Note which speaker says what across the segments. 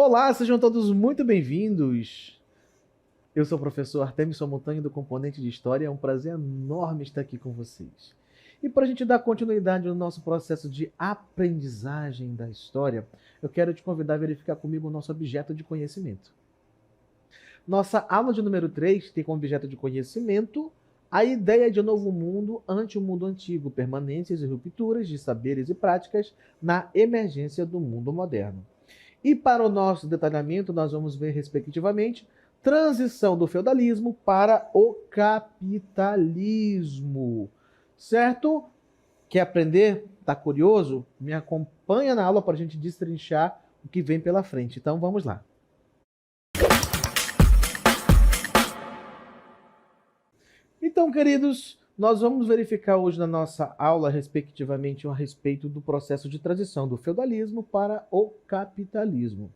Speaker 1: Olá, sejam todos muito bem-vindos. Eu sou o professor Artemison Montanha do Componente de História. É um prazer enorme estar aqui com vocês. E para a gente dar continuidade no nosso processo de aprendizagem da história, eu quero te convidar a verificar comigo o nosso objeto de conhecimento. Nossa aula de número 3 tem como objeto de conhecimento a ideia de novo mundo ante o mundo antigo, permanências e rupturas de saberes e práticas na emergência do mundo moderno. E para o nosso detalhamento, nós vamos ver, respectivamente, transição do feudalismo para o capitalismo. Certo? Quer aprender? Está curioso? Me acompanha na aula para a gente destrinchar o que vem pela frente. Então, vamos lá. Então, queridos, nós vamos verificar hoje na nossa aula, respectivamente, a respeito do processo de transição do feudalismo para o capitalismo.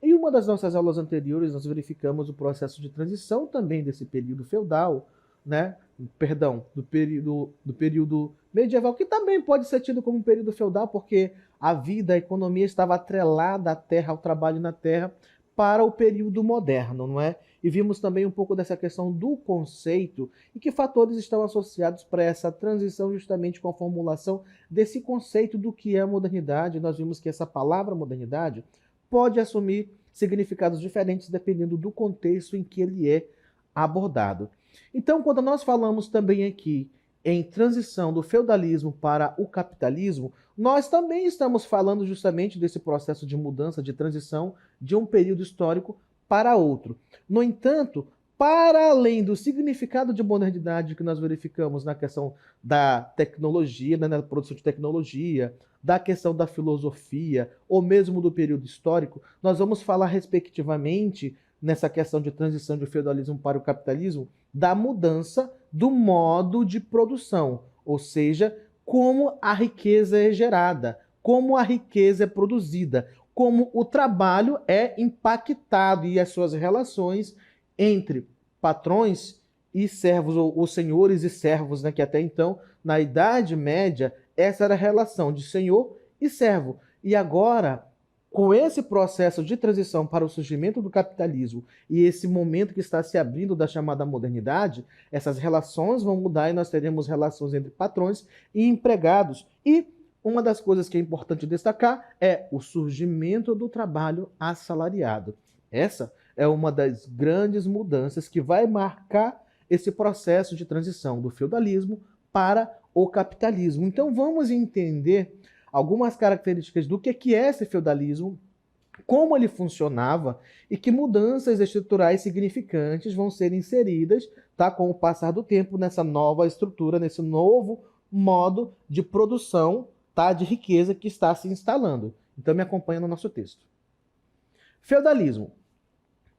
Speaker 1: Em uma das nossas aulas anteriores, nós verificamos o processo de transição também desse período feudal, do período medieval, que também pode ser tido como um período feudal, porque a vida, a economia estava atrelada à terra, ao trabalho na terra, para o período moderno, não é? E vimos também um pouco dessa questão do conceito e que fatores estão associados para essa transição justamente com a formulação desse conceito do que é a modernidade. Nós vimos que essa palavra modernidade pode assumir significados diferentes dependendo do contexto em que ele é abordado. Então, quando nós falamos também aqui em transição do feudalismo para o capitalismo, nós também estamos falando justamente desse processo de mudança, de transição de um período histórico para outro. No entanto, para além do significado de modernidade que nós verificamos na questão da tecnologia, na produção de tecnologia, da questão da filosofia, ou mesmo do período histórico, nós vamos falar respectivamente, nessa questão de transição do feudalismo para o capitalismo, da mudança do modo de produção, ou seja, como a riqueza é gerada, como a riqueza é produzida, como o trabalho é impactado e as suas relações entre patrões e servos, ou senhores e servos, que até então, na Idade Média, essa era a relação de senhor e servo. E agora, com esse processo de transição para o surgimento do capitalismo e esse momento que está se abrindo da chamada modernidade, essas relações vão mudar e nós teremos relações entre patrões e empregados. E uma das coisas que é importante destacar é o surgimento do trabalho assalariado. Essa é uma das grandes mudanças que vai marcar esse processo de transição do feudalismo para o capitalismo. Então vamos entender algumas características do que é esse feudalismo, como ele funcionava e que mudanças estruturais significantes vão ser inseridas, com o passar do tempo nessa nova estrutura, nesse novo modo de produção, de riqueza que está se instalando. Então me acompanha no nosso texto. Feudalismo.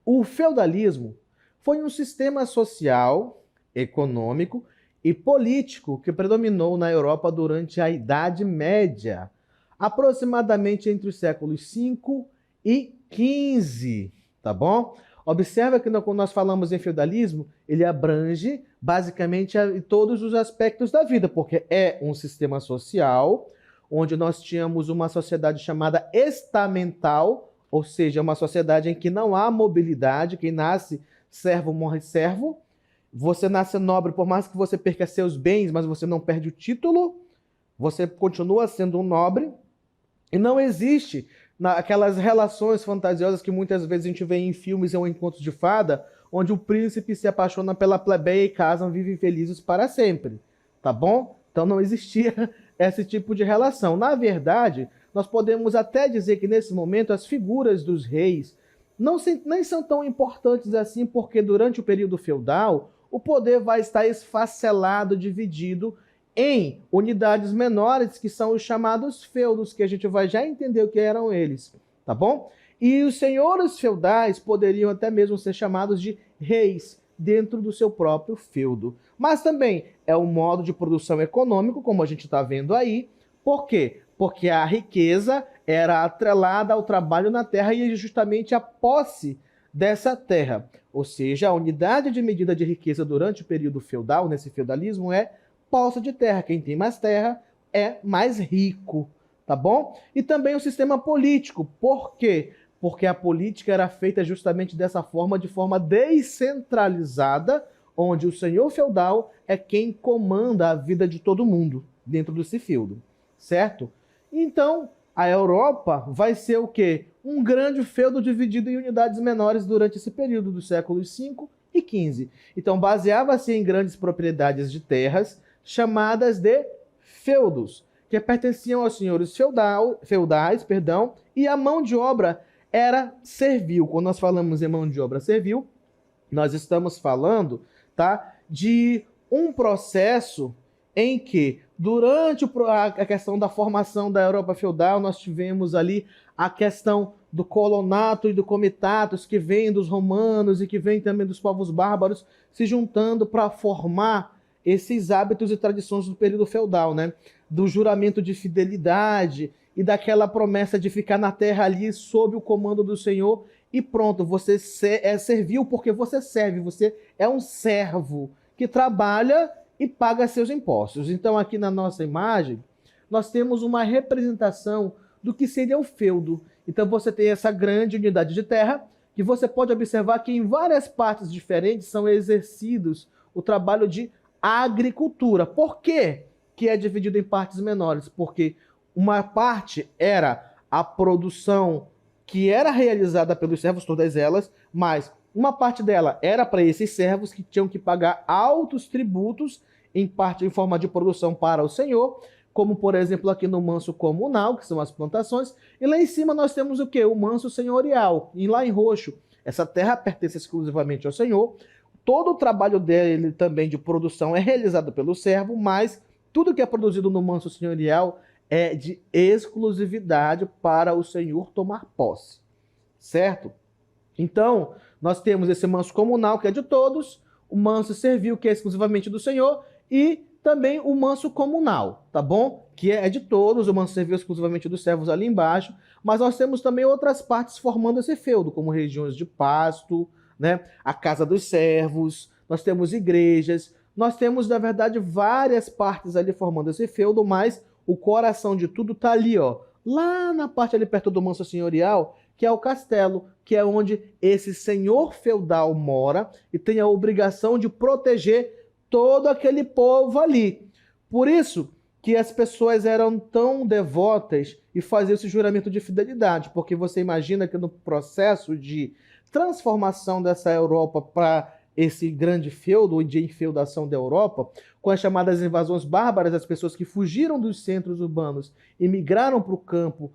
Speaker 1: O feudalismo foi um sistema social, econômico e político que predominou na Europa durante a Idade Média, aproximadamente entre os séculos 5 e 15, tá bom? Observa que quando nós falamos em feudalismo, ele abrange basicamente todos os aspectos da vida, porque é um sistema social onde nós tínhamos uma sociedade chamada estamental, ou seja, uma sociedade em que não há mobilidade, quem nasce servo morre servo. Você nasce nobre, por mais que você perca seus bens, mas você não perde o título, você continua sendo um nobre. E não existe aquelas relações fantasiosas que muitas vezes a gente vê em filmes ou em contos de fada, onde o príncipe se apaixona pela plebeia e casam, vivem felizes para sempre, tá bom? Então não existia esse tipo de relação. Na verdade, nós podemos até dizer que nesse momento as figuras dos reis nem são tão importantes assim, porque durante o período feudal o poder vai estar esfacelado, dividido em unidades menores, que são os chamados feudos, que a gente vai já entender o que eram eles, tá bom? E os senhores feudais poderiam até mesmo ser chamados de reis dentro do seu próprio feudo. Mas também é um modo de produção econômico, como a gente está vendo aí. Por quê? Porque a riqueza era atrelada ao trabalho na terra e justamente a posse dessa terra. Ou seja, a unidade de medida de riqueza durante o período feudal, nesse feudalismo, é posse de terra. Quem tem mais terra é mais rico, tá bom? E também o sistema político. Por quê? porque a política era feita justamente dessa forma, de forma descentralizada, onde o senhor feudal é quem comanda a vida de todo mundo dentro desse feudo, certo? Então, a Europa vai ser o quê? Um grande feudo dividido em unidades menores durante esse período dos séculos V e XV. Então, baseava-se em grandes propriedades de terras, chamadas de feudos, que pertenciam aos senhores feudais, e a mão de obra era servil. Quando nós falamos em mão de obra servil, nós estamos falando, tá, de um processo em que, durante a questão da formação da Europa feudal, nós tivemos ali a questão do colonato e do comitatus, que vem dos romanos e que vem também dos povos bárbaros, se juntando para formar esses hábitos e tradições do período feudal, né? Do juramento de fidelidade e daquela promessa de ficar na terra ali sob o comando do Senhor, e pronto, você é servil porque você serve, você é um servo que trabalha e paga seus impostos. Então, aqui na nossa imagem, nós temos uma representação do que seria o feudo. Então, você tem essa grande unidade de terra, que você pode observar que em várias partes diferentes são exercidos o trabalho de agricultura. Por quê que é dividido em partes menores? Porque uma parte era a produção que era realizada pelos servos, todas elas, mas uma parte dela era para esses servos que tinham que pagar altos tributos, em parte em forma de produção para o senhor, como por exemplo aqui no manso comunal, que são as plantações, e lá em cima nós temos o quê? O manso senhorial, e lá em roxo, essa terra pertence exclusivamente ao senhor, todo o trabalho dele também de produção é realizado pelo servo, mas tudo que é produzido no manso senhorial é de exclusividade para o senhor tomar posse, certo? Então, nós temos esse manso comunal, que é de todos, o manso servil, que é exclusivamente do senhor, e também o manso comunal, tá bom? Que é de todos, o manso servil exclusivamente dos servos ali embaixo, mas nós temos também outras partes formando esse feudo, como regiões de pasto, né? A casa dos servos, nós temos igrejas, nós temos, na verdade, várias partes ali formando esse feudo, mas o coração de tudo tá ali, ó, lá na parte ali perto do manso senhorial, que é o castelo, que é onde esse senhor feudal mora e tem a obrigação de proteger todo aquele povo ali. Por isso que as pessoas eram tão devotas e faziam esse juramento de fidelidade, porque você imagina que no processo de transformação dessa Europa para esse grande feudo, de enfeudação da Europa, com as chamadas invasões bárbaras, as pessoas que fugiram dos centros urbanos e migraram para o campo,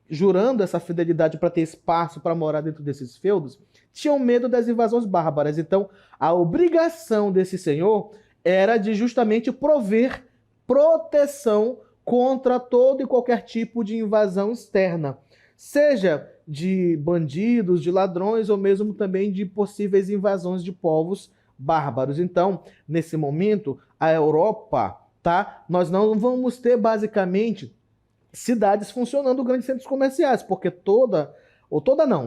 Speaker 1: jurando essa fidelidade para ter espaço para morar dentro desses feudos, tinham medo das invasões bárbaras. Então, a obrigação desse senhor era de justamente prover proteção contra todo e qualquer tipo de invasão externa, seja de bandidos, de ladrões, ou mesmo também de possíveis invasões de povos bárbaros. Então, nesse momento, a Europa, tá? Nós não vamos ter basicamente cidades funcionando, grandes centros comerciais, porque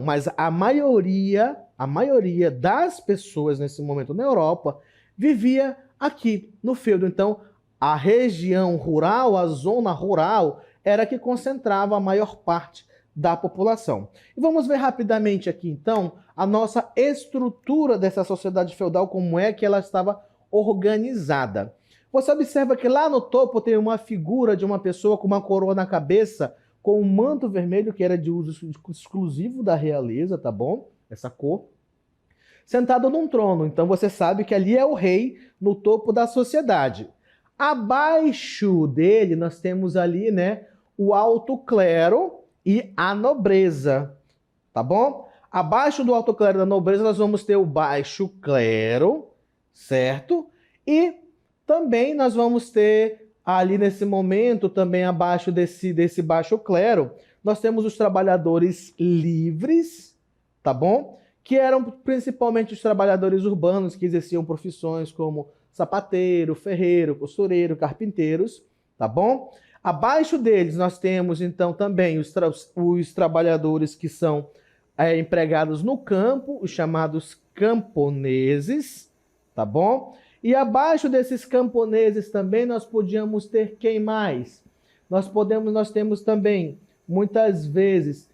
Speaker 1: mas a maioria das pessoas nesse momento na Europa vivia aqui no feudo. Então, a região rural, a zona rural, era que concentrava a maior parte da população. E vamos ver rapidamente aqui, então, a nossa estrutura dessa sociedade feudal, como é que ela estava organizada. Você observa que lá no topo tem uma figura de uma pessoa com uma coroa na cabeça, com um manto vermelho, que era de uso exclusivo da realeza, tá bom? Essa cor. Sentado num trono. Então você sabe que ali é o rei no topo da sociedade. Abaixo dele nós temos ali, né, o alto clero e a nobreza, tá bom? Abaixo do alto clero e da nobreza nós vamos ter o baixo clero, certo? E também nós vamos ter ali nesse momento, também abaixo desse baixo clero, nós temos os trabalhadores livres, tá bom? Que eram principalmente os trabalhadores urbanos que exerciam profissões como sapateiro, ferreiro, costureiro, carpinteiros, tá bom? Abaixo deles nós temos então também os trabalhadores que são empregados no campo, os chamados camponeses, tá bom? E abaixo desses camponeses também nós podíamos ter quem mais? Nós temos também, muitas vezes,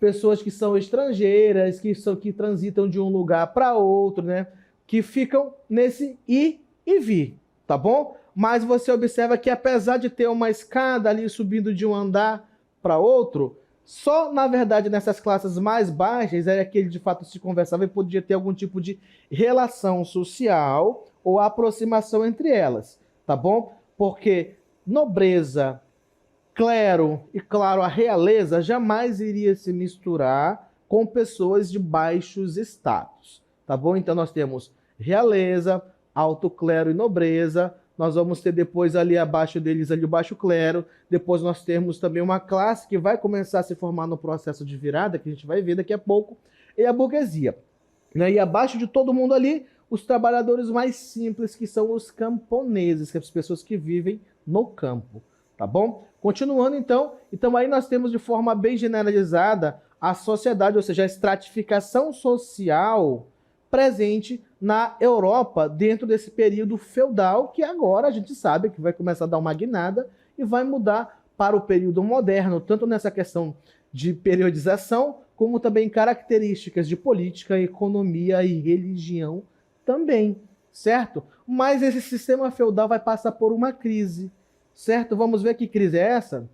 Speaker 1: pessoas que são estrangeiras, que transitam de um lugar para outro, né? Que ficam nesse ir e vir, tá bom? Mas você observa que apesar de ter uma escada ali subindo de um andar para outro, só, na verdade, nessas classes mais baixas era que ele de fato se conversava e podia ter algum tipo de relação social ou aproximação entre elas, tá bom? Porque nobreza, clero e, claro, a realeza jamais iria se misturar com pessoas de baixos status, tá bom? Então nós temos realeza, alto clero e nobreza. Nós vamos ter depois ali abaixo deles ali o baixo clero. Depois nós temos também uma classe que vai começar a se formar no processo de virada, que a gente vai ver daqui a pouco, e a burguesia, né? E abaixo de todo mundo ali, os trabalhadores mais simples, que são os camponeses, que são as pessoas que vivem no campo, tá bom? Continuando então aí nós temos de forma bem generalizada a sociedade, ou seja, a estratificação social presente na Europa dentro desse período feudal, que agora a gente sabe que vai começar a dar uma guinada e vai mudar para o período moderno, tanto nessa questão de periodização, como também características de política, economia e religião também, certo? Mas esse sistema feudal vai passar por uma crise, certo? Vamos ver que crise é essa?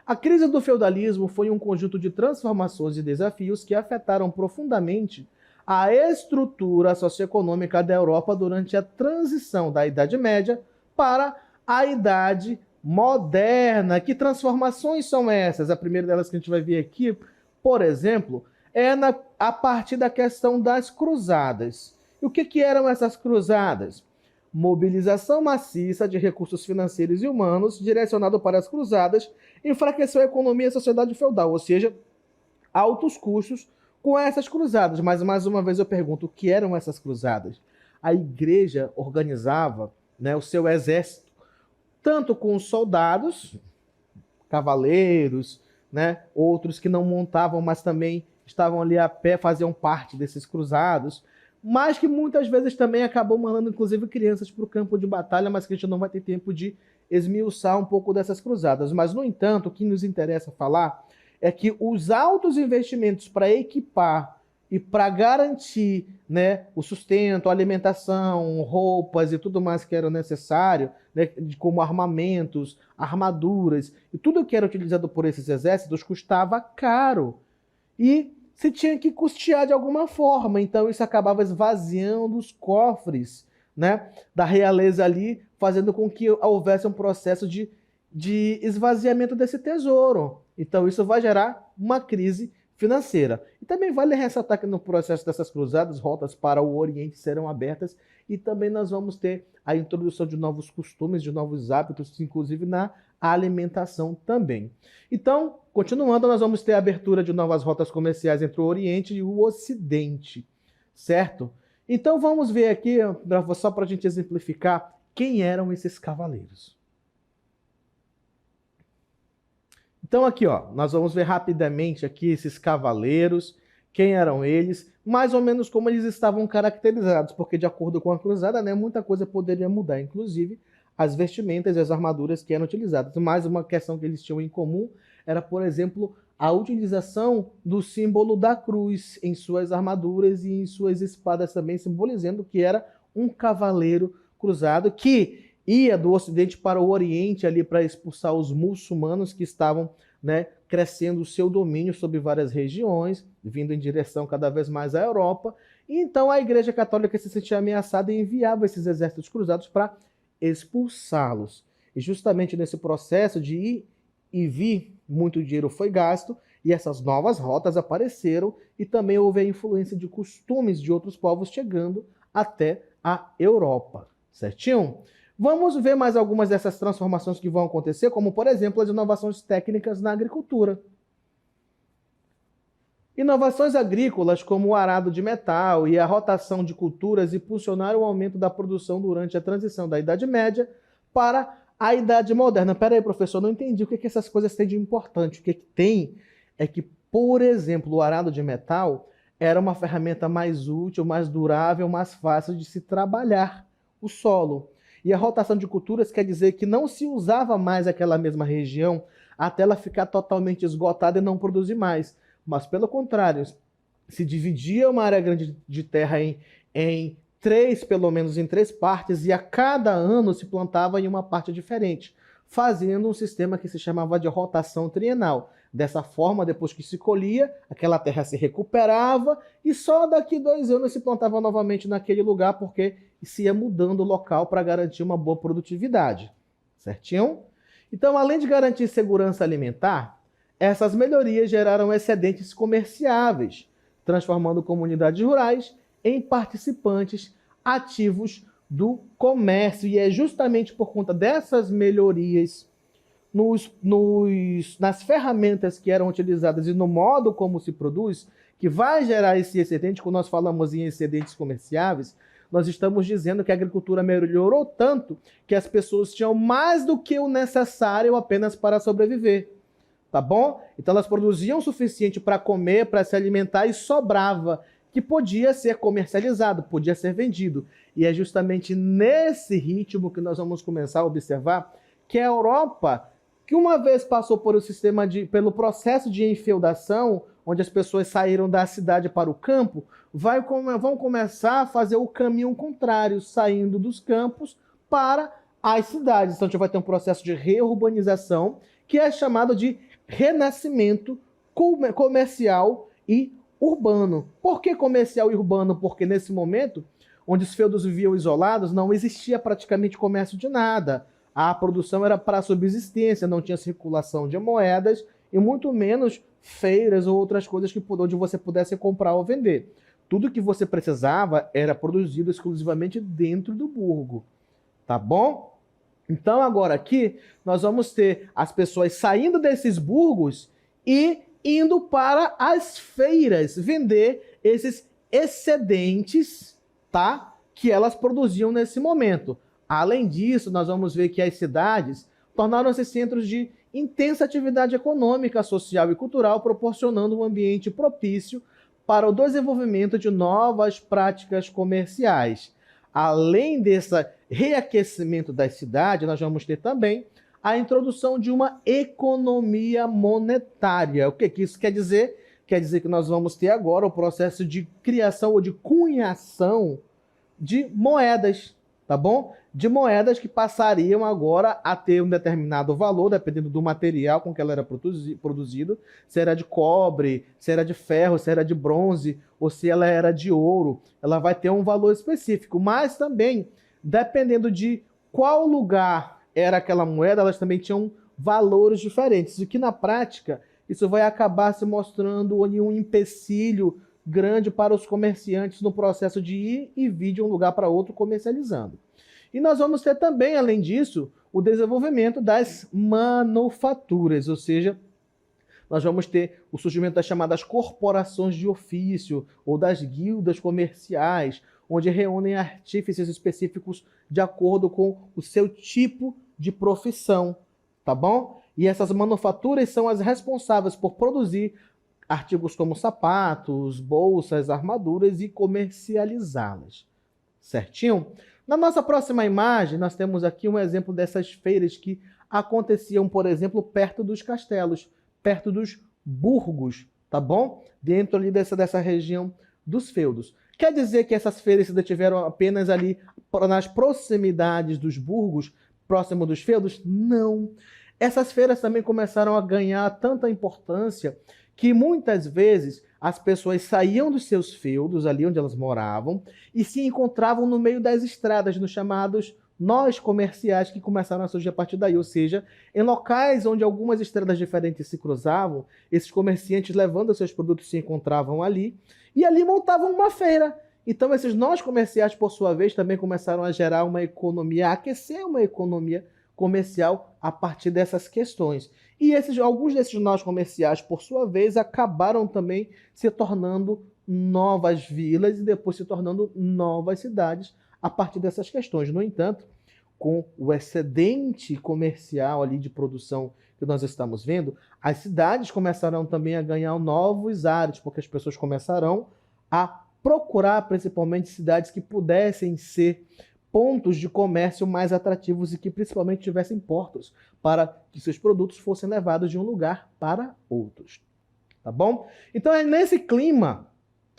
Speaker 1: A crise do feudalismo foi um conjunto de transformações e desafios que afetaram profundamente a estrutura socioeconômica da Europa durante a transição da Idade Média para a Idade Moderna. Que transformações são essas? A primeira delas que a gente vai ver aqui, por exemplo, é a partir da questão das cruzadas. E o que eram essas cruzadas? Mobilização maciça de recursos financeiros e humanos direcionado para as cruzadas enfraqueceu a economia e a sociedade feudal, ou seja, altos custos com essas cruzadas. Mas mais uma vez eu pergunto, o que eram essas cruzadas? A igreja organizava, né, o seu exército, tanto com soldados, cavaleiros, né, outros que não montavam, mas também estavam ali a pé, faziam parte desses cruzados, mas que muitas vezes também acabou mandando, inclusive, crianças para o campo de batalha, mas que a gente não vai ter tempo de esmiuçar um pouco dessas cruzadas. Mas, no entanto, o que nos interessa falar é que os altos investimentos para equipar e para garantir, né, o sustento, a alimentação, roupas e tudo mais que era necessário, né, como armamentos, armaduras, e tudo que era utilizado por esses exércitos custava caro. E se tinha que custear de alguma forma, então isso acabava esvaziando os cofres, né, da realeza ali, fazendo com que houvesse um processo de esvaziamento desse tesouro. Então isso vai gerar uma crise financeira. E também vale ressaltar que no processo dessas cruzadas, rotas para o Oriente serão abertas e também nós vamos ter a introdução de novos costumes, de novos hábitos, inclusive na alimentação também. Então, continuando, nós vamos ter a abertura de novas rotas comerciais entre o Oriente e o Ocidente, certo? Então vamos ver aqui, só para a gente exemplificar, quem eram esses cavaleiros. Então aqui, ó, nós vamos ver rapidamente aqui esses cavaleiros, quem eram eles, mais ou menos como eles estavam caracterizados, porque de acordo com a cruzada, né, muita coisa poderia mudar, inclusive as vestimentas e as armaduras que eram utilizadas. Mais uma questão que eles tinham em comum era, por exemplo, a utilização do símbolo da cruz em suas armaduras e em suas espadas também, simbolizando que era um cavaleiro cruzado que ia do Ocidente para o Oriente ali para expulsar os muçulmanos que estavam, né, crescendo o seu domínio sobre várias regiões, vindo em direção cada vez mais à Europa. E então a Igreja Católica se sentia ameaçada e enviava esses exércitos cruzados para expulsá-los. E justamente nesse processo de ir e vir, muito dinheiro foi gasto e essas novas rotas apareceram e também houve a influência de costumes de outros povos chegando até a Europa, certinho? Vamos ver mais algumas dessas transformações que vão acontecer, como, por exemplo, as inovações técnicas na agricultura. Inovações agrícolas, como o arado de metal e a rotação de culturas, impulsionaram o aumento da produção durante a transição da Idade Média para a Idade Moderna. Pera aí, professor, não entendi o que essas coisas têm de importante. O que tem é que, por exemplo, o arado de metal era uma ferramenta mais útil, mais durável, mais fácil de se trabalhar o solo. E a rotação de culturas quer dizer que não se usava mais aquela mesma região até ela ficar totalmente esgotada e não produzir mais. mas pelo contrário, se dividia uma área grande de terra em três, pelo menos em três partes, e a cada ano se plantava em uma parte diferente, fazendo um sistema que se chamava de rotação trienal. Dessa forma, depois que se colhia, aquela terra se recuperava e só daqui 2 anos se plantava novamente naquele lugar, porque se ia mudando o local para garantir uma boa produtividade. Certinho? Então, além de garantir segurança alimentar, essas melhorias geraram excedentes comerciáveis, transformando comunidades rurais em participantes ativos do comércio. E é justamente por conta dessas melhorias nas ferramentas que eram utilizadas e no modo como se produz, que vai gerar esse excedente. Quando nós falamos em excedentes comerciáveis, nós estamos dizendo que a agricultura melhorou tanto que as pessoas tinham mais do que o necessário apenas para sobreviver. Tá bom? Então elas produziam o suficiente para comer, para se alimentar, e sobrava, que podia ser comercializado, podia ser vendido. E é justamente nesse ritmo que nós vamos começar a observar que a Europa, que uma vez passou pelo processo de enfeudação, onde as pessoas saíram da cidade para o campo, vão começar a fazer o caminho contrário, saindo dos campos para as cidades. Então a gente vai ter um processo de reurbanização, que é chamado de renascimento comercial e urbano. Por que comercial e urbano? Porque nesse momento, onde os feudos viviam isolados, não existia praticamente comércio de nada. A produção era para subsistência, não tinha circulação de moedas e muito menos feiras ou outras coisas onde você pudesse comprar ou vender. Tudo que você precisava era produzido exclusivamente dentro do burgo. Tá bom? Então agora aqui nós vamos ter as pessoas saindo desses burgos e indo para as feiras vender esses excedentes, tá? Que elas produziam nesse momento. Além disso, nós vamos ver que as cidades tornaram-se centros de intensa atividade econômica, social e cultural, proporcionando um ambiente propício para o desenvolvimento de novas práticas comerciais. Além desse reaquecimento das cidades, nós vamos ter também a introdução de uma economia monetária. O que isso quer dizer? Quer dizer que nós vamos ter agora o processo de criação ou de cunhação de moedas, tá bom? De moedas que passariam agora a ter um determinado valor, dependendo do material com que ela era produzido, se era de cobre, se era de ferro, se era de bronze, ou se ela era de ouro. Ela vai ter um valor específico, mas também, dependendo de qual lugar era aquela moeda, elas também tinham valores diferentes, o que na prática, isso vai acabar se mostrando um empecilho grande para os comerciantes no processo de ir e vir de um lugar para outro comercializando. E nós vamos ter também, além disso, o desenvolvimento das manufaturas, ou seja, nós vamos ter o surgimento das chamadas corporações de ofício ou das guildas comerciais, onde reúnem artífices específicos de acordo com o seu tipo de profissão, tá bom? E essas manufaturas são as responsáveis por produzir artigos como sapatos, bolsas, armaduras e comercializá-las. Certinho? Na nossa próxima imagem, nós temos aqui um exemplo dessas feiras que aconteciam, por exemplo, perto dos castelos, perto dos burgos, tá bom? Dentro ali dessa região dos feudos. Quer dizer que essas feiras se detiveram apenas ali nas proximidades dos burgos, próximo dos feudos? Não. Essas feiras também começaram a ganhar tanta importância que muitas vezes as pessoas saíam dos seus feudos, ali onde elas moravam, e se encontravam no meio das estradas, nos chamados nós comerciais, que começaram a surgir a partir daí. Ou seja, em locais onde algumas estradas diferentes se cruzavam, esses comerciantes levando seus produtos se encontravam ali, e ali montavam uma feira. Então esses nós comerciais, por sua vez, também começaram a gerar uma economia, a aquecer uma economia comercial a partir dessas questões. E alguns desses nós comerciais, por sua vez, acabaram também se tornando novas vilas e depois se tornando novas cidades a partir dessas questões. No entanto, com o excedente comercial ali de produção que nós estamos vendo, as cidades começarão também a ganhar novos ares, porque as pessoas começarão a procurar principalmente cidades que pudessem ser pontos de comércio mais atrativos e que principalmente tivessem portos para que seus produtos fossem levados de um lugar para outros. tá bom? Então é nesse clima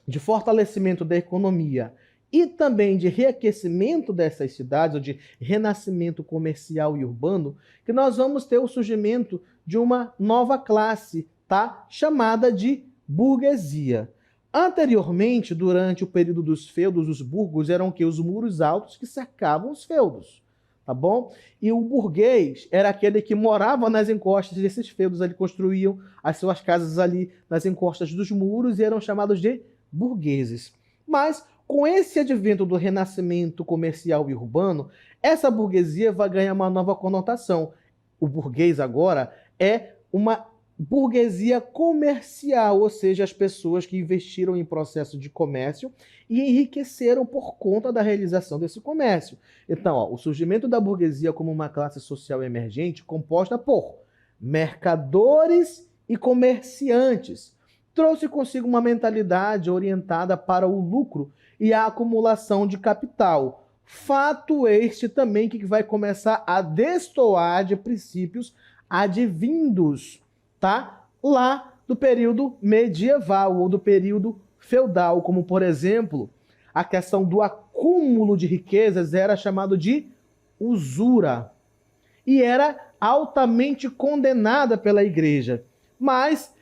Speaker 1: de fortalecimento da economia e também de reaquecimento dessas cidades, ou de renascimento comercial e urbano, que nós vamos ter o surgimento de uma nova classe, tá? Chamada de burguesia. Anteriormente, durante o período dos feudos, os burgos eram o quê? Os muros altos que cercavam os feudos, tá bom? E o burguês era aquele que morava nas encostas desses feudos, ali construíam as suas casas ali nas encostas dos muros e eram chamados de burgueses. Mas com esse advento do renascimento comercial e urbano, essa burguesia vai ganhar uma nova conotação. O burguês agora é uma burguesia comercial, ou seja, as pessoas que investiram em processo de comércio e enriqueceram por conta da realização desse comércio. Então, o surgimento da burguesia como uma classe social emergente composta por mercadores e comerciantes trouxe consigo uma mentalidade orientada para o lucro e a acumulação de capital. Fato este também que vai começar a destoar de princípios advindos, tá? Lá do período medieval ou do período feudal, como por exemplo, a questão do acúmulo de riquezas era chamado de usura e era altamente condenada pela igreja. Mas,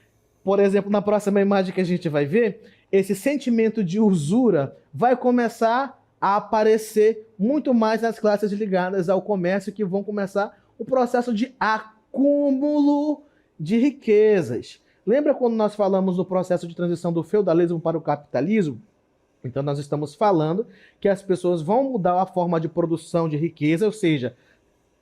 Speaker 1: por exemplo, na próxima imagem que a gente vai ver, esse sentimento de usura vai começar a aparecer muito mais nas classes ligadas ao comércio, que vão começar o processo de acúmulo de riquezas. Lembra quando nós falamos do processo de transição do feudalismo para o capitalismo? Então nós estamos falando que as pessoas vão mudar a forma de produção de riqueza, ou seja,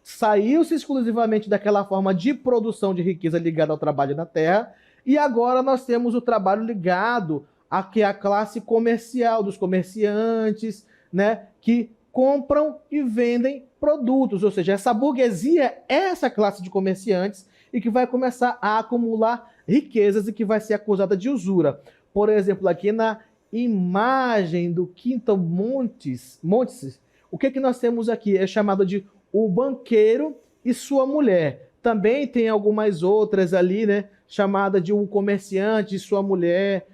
Speaker 1: saiu-se exclusivamente daquela forma de produção de riqueza ligada ao trabalho na terra, e agora nós temos o trabalho ligado à classe comercial, dos comerciantes, né, que compram e vendem produtos. Ou seja, essa burguesia é essa classe de comerciantes e que vai começar a acumular riquezas e que vai ser acusada de usura. Por exemplo, aqui na imagem do Quinto Montes, o que nós temos aqui? É chamado de o banqueiro e sua mulher. Também tem algumas outras ali, né? Chamada de um comerciante e sua mulher.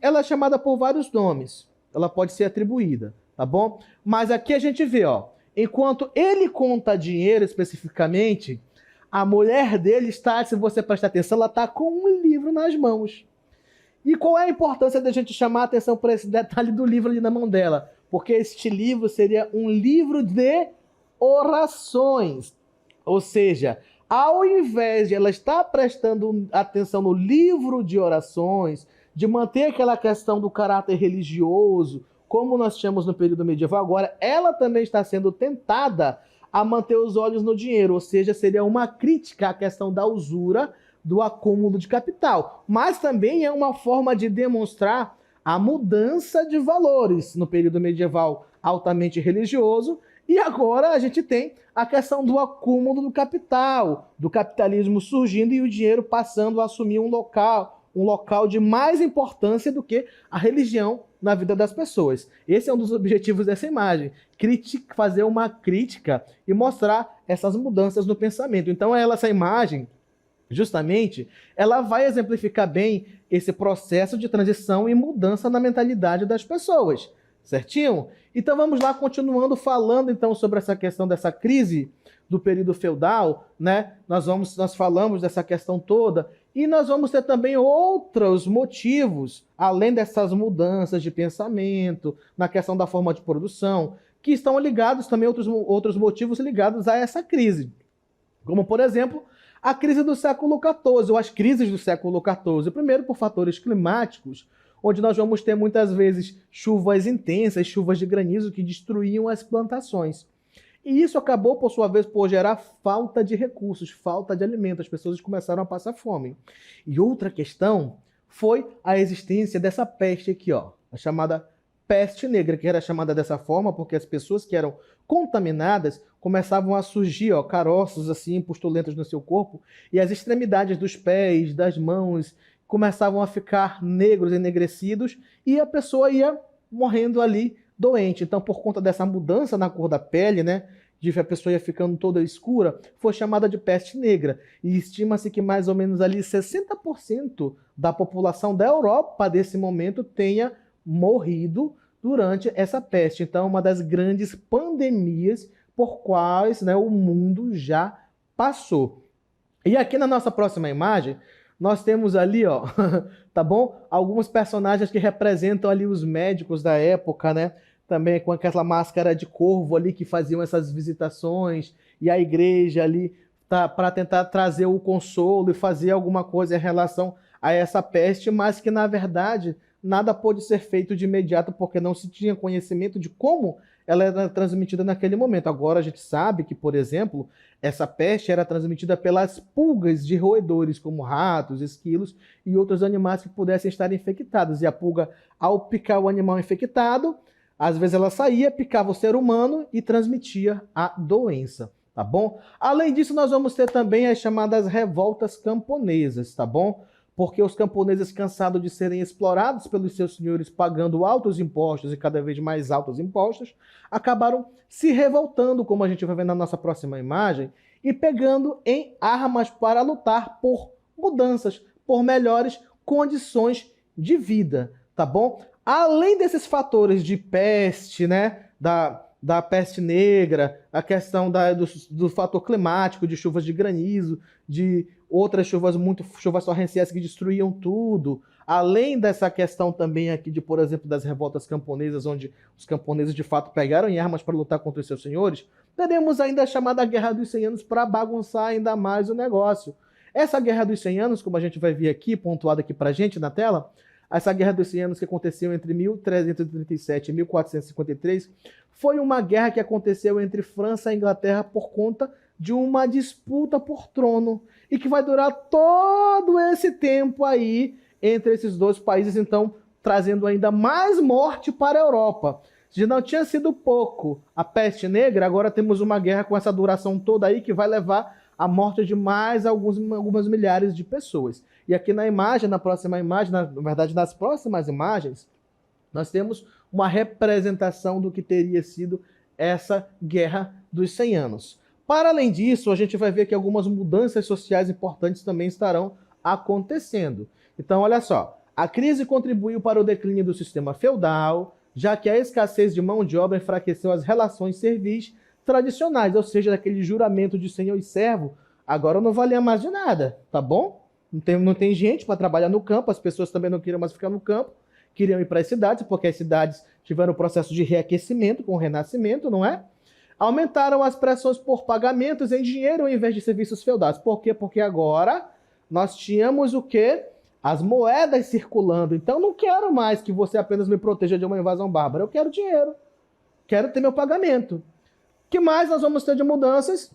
Speaker 1: Ela é chamada por vários nomes. Ela pode ser atribuída, tá bom? Mas aqui a gente vê, ó. Enquanto ele conta dinheiro especificamente, a mulher dele está, se você prestar atenção, ela está com um livro nas mãos. E qual é a importância da gente chamar a atenção para esse detalhe do livro ali na mão dela? Porque este livro seria um livro de orações. Ou seja, ao invés de ela estar prestando atenção no livro de orações, de manter aquela questão do caráter religioso, como nós tínhamos no período medieval, agora ela também está sendo tentada a manter os olhos no dinheiro, ou seja, seria uma crítica à questão da usura, do acúmulo de capital. Mas também é uma forma de demonstrar a mudança de valores no período medieval altamente religioso, e agora a gente tem a questão do acúmulo do capital, do capitalismo surgindo e o dinheiro passando a assumir um local de mais importância do que a religião na vida das pessoas. Esse é um dos objetivos dessa imagem, fazer uma crítica e mostrar essas mudanças no pensamento. Então essa imagem, justamente, ela vai exemplificar bem esse processo de transição e mudança na mentalidade das pessoas, certinho? Então vamos lá, continuando falando então sobre essa questão dessa crise do período feudal, né? Nós falamos dessa questão toda e nós vamos ter também outros motivos, além dessas mudanças de pensamento, na questão da forma de produção, que estão ligados também outros motivos ligados a essa crise. Como, por exemplo, a crise do século XIV, ou as crises do século XIV. Primeiro, por fatores climáticos, onde nós vamos ter muitas vezes chuvas intensas, chuvas de granizo que destruíam as plantações. E isso acabou, por sua vez, por gerar falta de recursos, falta de alimento. As pessoas começaram a passar fome. E outra questão foi a existência dessa peste aqui, ó, a chamada peste negra, que era chamada dessa forma porque as pessoas que eram contaminadas começavam a surgir, ó, caroços assim, pustulentos no seu corpo, e as extremidades dos pés, das mãos, começavam a ficar negros, enegrecidos, e a pessoa ia morrendo ali doente. Então, por conta dessa mudança na cor da pele, né, de a pessoa ia ficando toda escura, foi chamada de peste negra. E estima-se que mais ou menos ali 60% da população da Europa desse momento tenha morrido durante essa peste. Então, uma das grandes pandemias por quais, né, o mundo já passou. E aqui na nossa próxima imagem, nós temos ali, ó, tá bom? Alguns personagens que representam ali os médicos da época, né? Também com aquela máscara de corvo ali que faziam essas visitações, e a igreja ali tá, para tentar trazer o consolo e fazer alguma coisa em relação a essa peste, mas que na verdade nada pôde ser feito de imediato porque não se tinha conhecimento de como ela era transmitida naquele momento. Agora a gente sabe que, por exemplo, essa peste era transmitida pelas pulgas de roedores, como ratos, esquilos e outros animais que pudessem estar infectados. E a pulga, ao picar o animal infectado, às vezes ela saía, picava o ser humano e transmitia a doença, tá bom? Além disso, nós vamos ter também as chamadas revoltas camponesas, tá bom? Porque os camponeses, cansados de serem explorados pelos seus senhores, pagando altos impostos e cada vez mais altos impostos, acabaram se revoltando, como a gente vai ver na nossa próxima imagem, e pegando em armas para lutar por mudanças, por melhores condições de vida, tá bom? Além desses fatores de peste, né, da peste negra, a questão do fator climático, de chuvas de granizo, de outras chuvas torrenciais que destruíam tudo, além dessa questão também aqui de, por exemplo, das revoltas camponesas, onde os camponeses de fato pegaram em armas para lutar contra os seus senhores, teremos ainda a chamada Guerra dos 100 Anos para bagunçar ainda mais o negócio. Essa Guerra dos 100 Anos, como a gente vai ver aqui, pontuado aqui para a gente na tela, essa Guerra dos 100 Anos que aconteceu entre 1337 e 1453, foi uma guerra que aconteceu entre França e Inglaterra por conta de uma disputa por trono e que vai durar todo esse tempo aí entre esses dois países, então trazendo ainda mais morte para a Europa. Se não tinha sido pouco a peste negra, agora temos uma guerra com essa duração toda aí que vai levar à morte de mais algumas milhares de pessoas. E aqui na imagem, na próxima imagem, na verdade nas próximas imagens, nós temos uma representação do que teria sido essa Guerra dos 100 Anos. Para além disso, a gente vai ver que algumas mudanças sociais importantes também estarão acontecendo. Então, olha só, a crise contribuiu para o declínio do sistema feudal, já que a escassez de mão de obra enfraqueceu as relações servis tradicionais, ou seja, aquele juramento de senhor e servo, agora não valia mais de nada, tá bom? Não tem gente para trabalhar no campo, as pessoas também não queriam mais ficar no campo, queriam ir para as cidades, porque as cidades tiveram o processo de reaquecimento com o Renascimento, não é? Aumentaram as pressões por pagamentos em dinheiro ao invés de serviços feudais. Por quê? Porque agora nós tínhamos o quê? As moedas circulando. Então não quero mais que você apenas me proteja de uma invasão bárbara. Eu quero dinheiro. Quero ter meu pagamento. O que mais nós vamos ter de mudanças?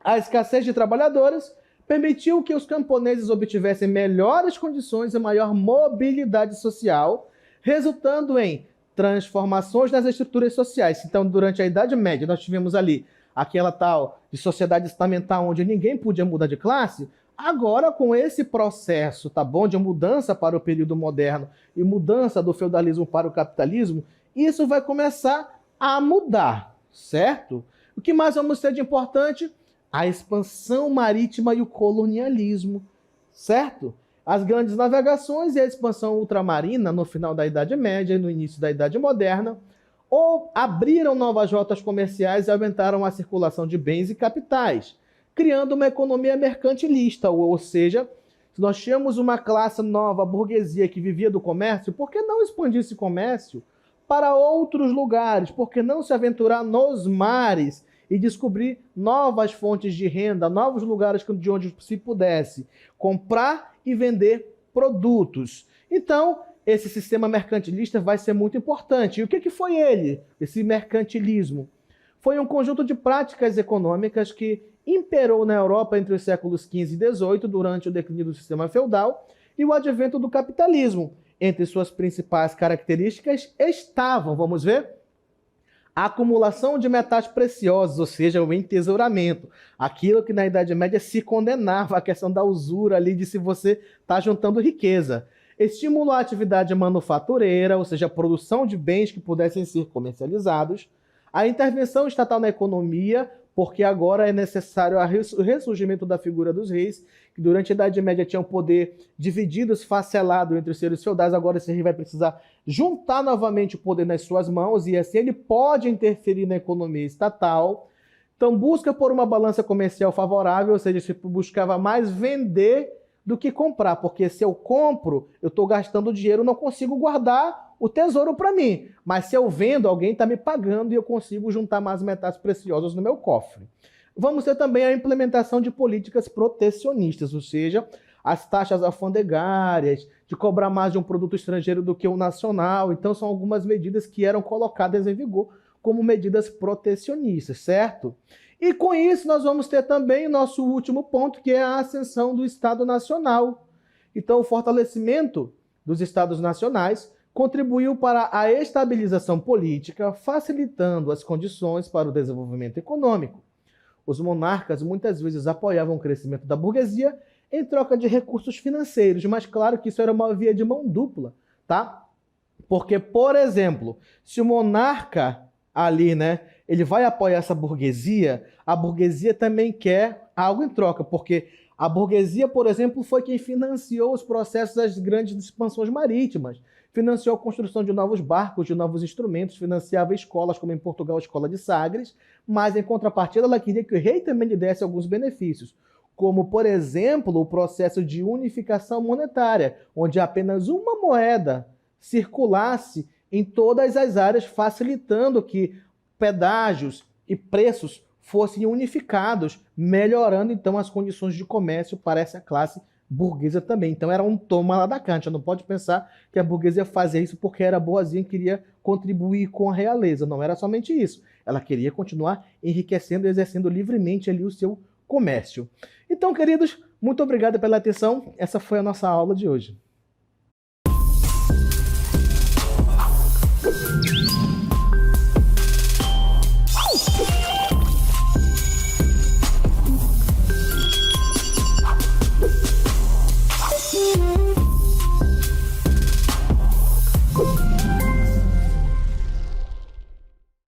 Speaker 1: A escassez de trabalhadores permitiu que os camponeses obtivessem melhores condições e maior mobilidade social, resultando em transformações nas estruturas sociais. Então, durante a Idade Média, nós tivemos ali aquela tal de sociedade estamental onde ninguém podia mudar de classe. Agora, com esse processo, tá bom, de mudança para o período moderno e mudança do feudalismo para o capitalismo, isso vai começar a mudar, certo? O que mais vamos ter de importante? A expansão marítima e o colonialismo, certo? As grandes navegações e a expansão ultramarina no final da Idade Média e no início da Idade Moderna ou abriram novas rotas comerciais e aumentaram a circulação de bens e capitais, criando uma economia mercantilista, ou seja, se nós tínhamos uma classe nova, a burguesia, que vivia do comércio, por que não expandir esse comércio para outros lugares? Por que não se aventurar nos mares e descobrir novas fontes de renda, novos lugares de onde se pudesse comprar e vender produtos? Então, esse sistema mercantilista vai ser muito importante. E o que foi ele, esse mercantilismo? Foi um conjunto de práticas econômicas que imperou na Europa entre os séculos XV e XVIII, durante o declínio do sistema feudal e o advento do capitalismo. Entre suas principais características estavam, vamos ver, a acumulação de metais preciosos, ou seja, o entesouramento. Aquilo que na Idade Média se condenava, a questão da usura ali, de se você está juntando riqueza. Estimulou a atividade manufatureira, ou seja, a produção de bens que pudessem ser comercializados. A intervenção estatal na economia, porque agora é necessário o ressurgimento da figura dos reis, que durante a Idade Média tinham poder dividido, esfacelado entre os senhores feudais, agora esse rei vai precisar juntar novamente o poder nas suas mãos, e assim ele pode interferir na economia estatal. Então busca por uma balança comercial favorável, ou seja, se buscava mais vender do que comprar, porque se eu compro, eu estou gastando dinheiro, não consigo guardar o tesouro para mim, mas se eu vendo, alguém está me pagando e eu consigo juntar mais metais preciosas no meu cofre. Vamos ter também a implementação de políticas protecionistas, ou seja, as taxas alfandegárias, de cobrar mais de um produto estrangeiro do que o nacional. Então são algumas medidas que eram colocadas em vigor como medidas protecionistas, certo? E com isso nós vamos ter também o nosso último ponto, que é a ascensão do Estado Nacional. Então o fortalecimento dos Estados Nacionais contribuiu para a estabilização política, facilitando as condições para o desenvolvimento econômico. Os monarcas muitas vezes apoiavam o crescimento da burguesia em troca de recursos financeiros, mas claro que isso era uma via de mão dupla, tá? Porque, por exemplo, se o monarca ali, né, ele vai apoiar essa burguesia, a burguesia também quer algo em troca, porque a burguesia, por exemplo, foi quem financiou os processos das grandes expansões marítimas, financiou a construção de novos barcos, de novos instrumentos, financiava escolas, como em Portugal a Escola de Sagres, mas em contrapartida ela queria que o rei também lhe desse alguns benefícios, como, por exemplo, o processo de unificação monetária, onde apenas uma moeda circulasse em todas as áreas, facilitando que pedágios e preços fossem unificados, melhorando então as condições de comércio para essa classe burguesa também. Então era um toma lá da cá. A gente não pode pensar que a burguesia fazia isso porque era boazinha e queria contribuir com a realeza. Não era somente isso. Ela queria continuar enriquecendo e exercendo livremente ali o seu comércio. Então, queridos, muito obrigado pela atenção. Essa foi a nossa aula de hoje.